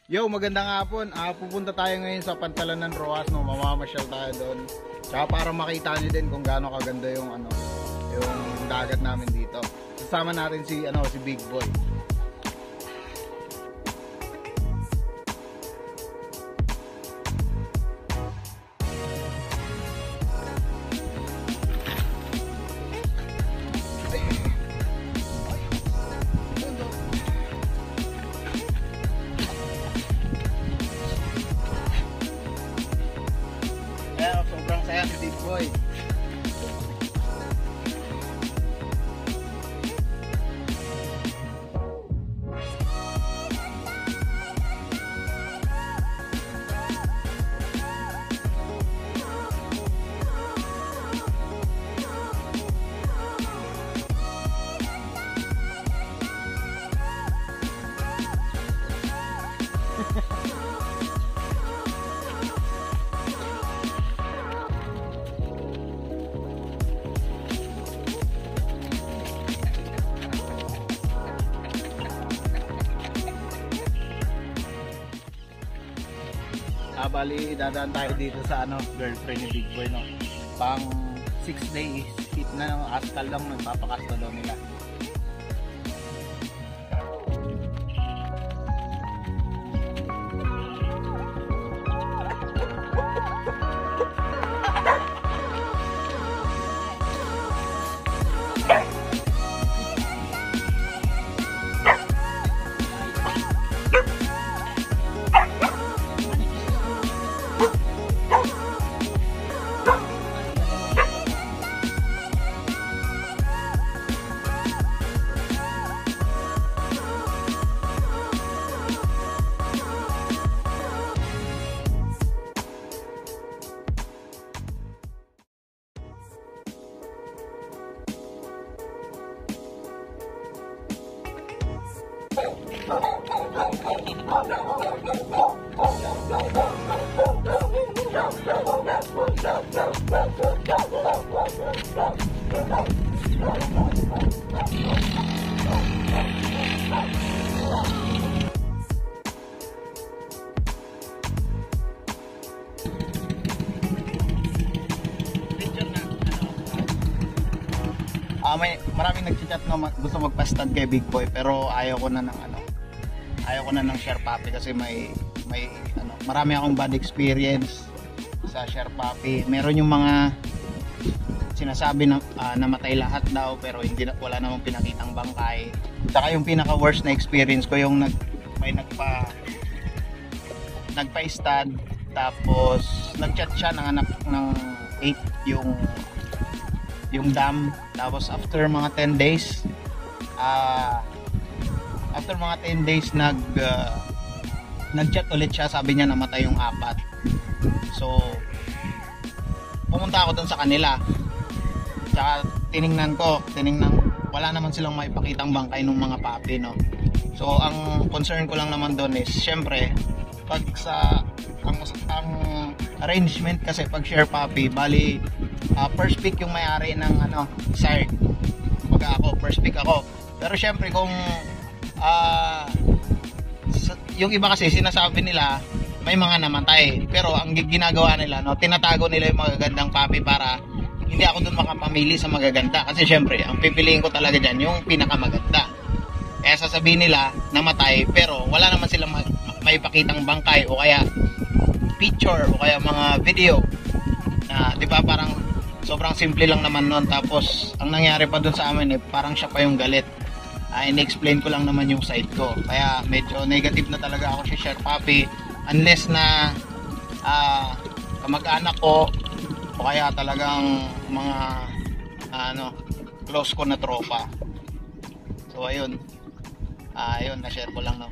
Yo, magandang hapon. Pupunta tayo ngayon sa Pantalan ng Rojas, no. Mamamasyal tayo doon. Tsaka para makita niyo din kung gaano kaganda yung yung dagat namin dito. Kasama natin si Big Boy. Sobrang saya si Big Boy. Bali, dadaan tayo dito sa girlfriend ni Big Boy, no. Pang 6 days hit na, askal lang, nagpapakasta daw nila. Maraming nagchat na gusto magpa-stud kay Big Boy, pero ayaw ko na ng share puppy kasi may marami akong bad experience sa share puppy. Meron yung mga sinasabi na namatay lahat daw, pero wala namang pinakitang bangkay. Saka yung pinaka worst na experience ko yung may nagpa-stud, tapos nagchat siya, nanganak ng 8 yung dam, tapos after mga 10 days nag-chat ulit siya, sabi niya namatay yung 4. So pumunta ako dun sa kanila, tsaka tiningnan wala naman silang maipakitang bangkay ng mga puppy, no. So ang concern ko lang naman doon is syempre pag ang arrangement kasi pag share puppy, bali first pick yung may-ari ng sire. Ako first pick ako. Pero syempre kung yung iba kasi sinasabi nila may mga namatay, pero ang ginagawa nila, tinatago nila yung magagandang puppy para hindi ako doon makapamili sa magaganda, kasi syempre ang pipiliin ko talaga dyan yung pinakamaganda. Kaya sasabihin nila namatay, pero wala naman silang maipakitang bangkay o kaya picture o kaya mga video na, di ba, parang sobrang simple lang naman nun. Tapos ang nangyari pa dun sa amin parang siya pa yung galit. In-explain ko lang naman yung side ko, kaya medyo negative na talaga ako sa share puppy, unless na kamag-anak ko o kaya talagang mga close ko na tropa. So ayun, na-share ko lang, no.